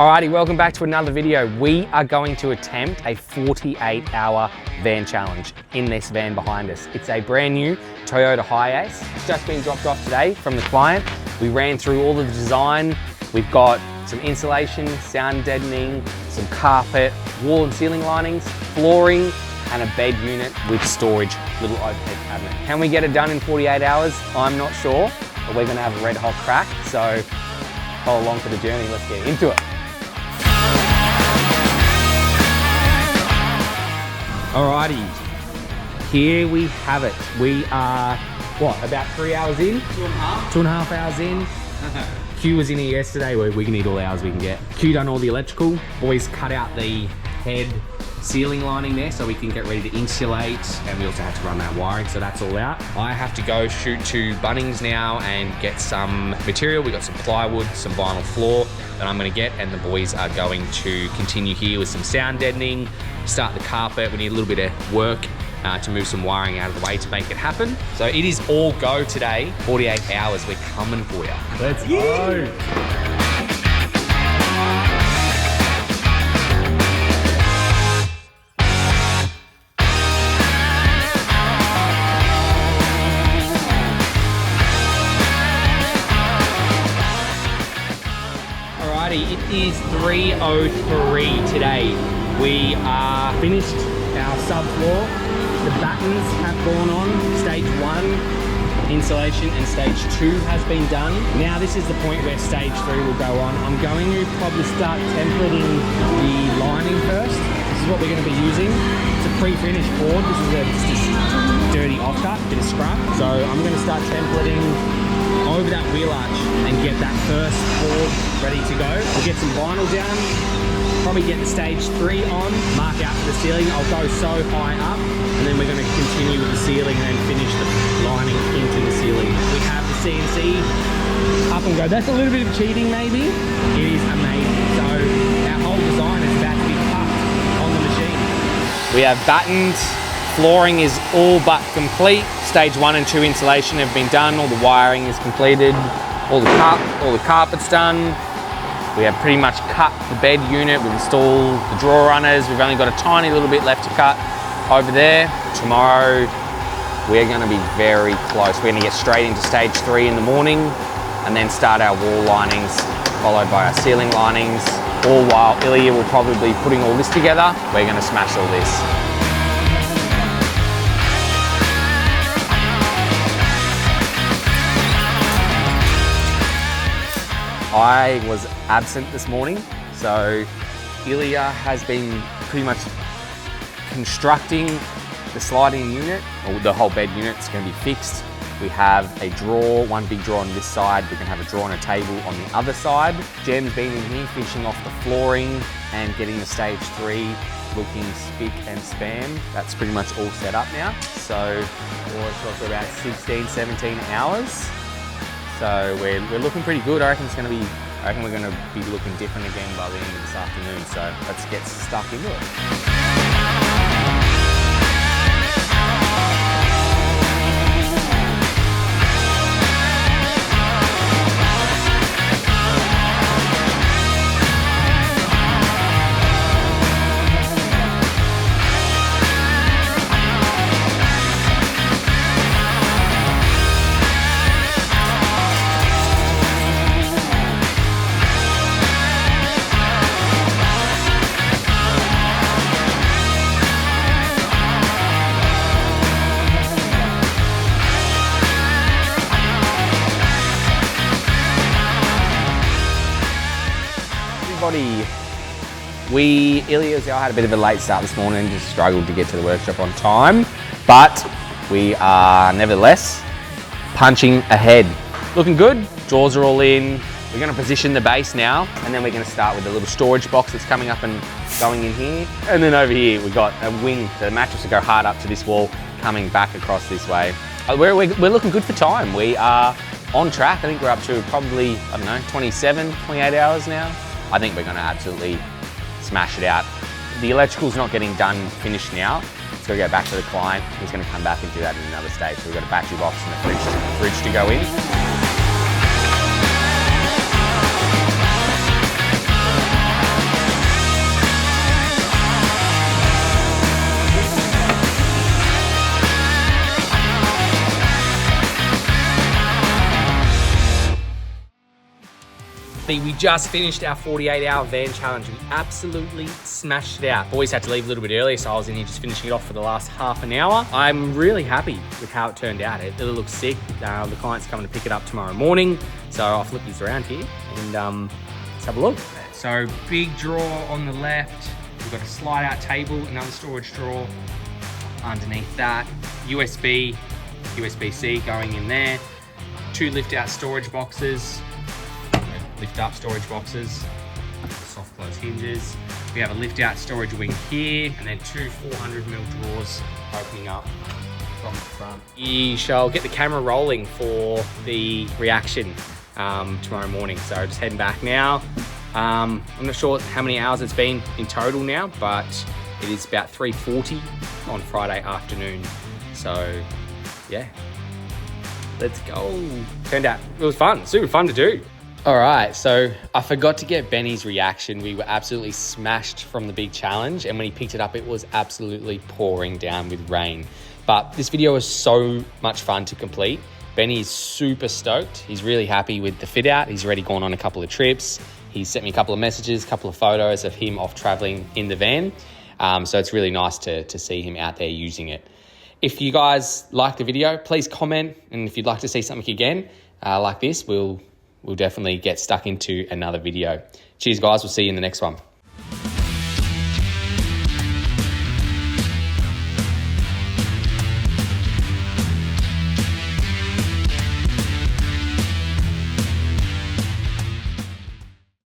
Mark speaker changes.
Speaker 1: Alrighty, welcome back to another video. We are going to attempt a 48-hour van challenge in this van behind us. It's a brand new Toyota Hiace. It's just been dropped off today from the client. We ran through all of the design. We've got some insulation, sound deadening, some carpet, wall and ceiling linings, flooring, and a bed unit with storage, little overhead cabinet. Can we get it done in 48 hours? I'm not sure, but we're gonna have a red hot crack. So follow along for the journey, let's get into it. Alrighty, here we have it. We are, what, about 3 hours in? 2.5. 2.5 hours in. Q was in here yesterday. We can need all the hours we can get. Q done all the electrical. Boys cut out the head ceiling lining there so we can get ready to insulate, and we also had to run that wiring, so that's all out. I have to go shoot to Bunnings now and get some material. We got some plywood, some vinyl floor that I'm gonna get, and the boys are going to continue here with some sound deadening, start the carpet. We need a little bit of work to move some wiring out of the way to make it happen. So it is all go today. 48 hours, we're coming for you. Let's go. Alrighty, it is 3:03 today. We are finished our subfloor. The battens have gone on. Stage 1 insulation and stage 2 has been done. Now this is the point where stage 3 will go on. I'm going to probably start templating the lining first. This is what we're going to be using. It's a pre-finished board. This is just a dirty offcut, bit of scrap. So I'm going to start templating over that wheel arch and get that first board ready to go. We'll get some vinyl down, probably get the stage 3 on, mark out for the ceiling. I'll go so high up, and then we're going to continue with the ceiling and then finish the lining into the ceiling. We have the CNC up and go. That's a little bit of cheating maybe. It is amazing. So our whole design is about to be cut on the machine. We have battens. Flooring is all but complete. Stage 1 and 2 insulation have been done. All the wiring is completed. All the carpet's done. We have pretty much cut the bed unit. We've installed the drawer runners. We've only got a tiny little bit left to cut over there. Tomorrow, we're gonna be very close. We're gonna get straight into stage 3 in the morning and then start our wall linings, followed by our ceiling linings. All while Ilya will probably be putting all this together. We're gonna smash all this. I was absent this morning, so Ilya has been pretty much constructing the sliding unit, or the whole bed unit. It's going to be fixed. We have a drawer, one big drawer on this side. We can have a drawer and a table on the other side. Jem's been in here finishing off the flooring and getting the stage 3 looking spick and span. That's pretty much all set up now. So it's got for about 16, 17 hours. So we're looking pretty good. I reckon we're going to be looking different again by the end of this afternoon. So let's get stuck into it. Ilya's had a bit of a late start this morning, just struggled to get to the workshop on time, but we are nevertheless punching ahead. Looking good, drawers are all in. We're gonna position the base now, and then we're gonna start with the little storage box that's coming up and going in here. And then over here, we've got a wing, the mattress will go hard up to this wall, coming back across this way. We're looking good for time. We are on track. I think we're up to probably, I don't know, 27, 28 hours now. I think we're gonna absolutely smash it out. The electrical's not getting finished now. It's got to go back to the client. He's going to come back and do that in another stage. So we've got a battery box and a fridge to go in. USB. We just finished our 48-hour van challenge. We absolutely smashed it out. Boys had to leave a little bit earlier, so I was in here just finishing it off for the last half an hour. I'm really happy with how it turned out. It looks sick. The client's coming to pick it up tomorrow morning, so I'll flip these around here and let's have a look. So big drawer on the left. We've got a slide out table, another storage drawer underneath that. USB-C going in there. 2 lift out storage boxes, lift up storage boxes, soft close hinges. We have a lift out storage wing here, and then 2 400mm drawers opening up from the front. We shall get the camera rolling for the reaction tomorrow morning. So just heading back now. I'm not sure how many hours it's been in total now, but it is about 3:40 on Friday afternoon. So yeah, let's go. Turned out, it was fun, super fun to do. All right, so I forgot to get Benny's reaction. We were absolutely smashed from the big challenge, and when he picked it up, it was absolutely pouring down with rain. But this video was so much fun to complete. Benny's super stoked. He's really happy with the fit out. He's already gone on a couple of trips. He sent me a couple of messages, a couple of photos of him off traveling in the van. So it's really nice to see him out there using it. If you guys like the video, please comment. And if you'd like to see something again like this, we'll definitely get stuck into another video. Cheers, guys. We'll see you in the next one.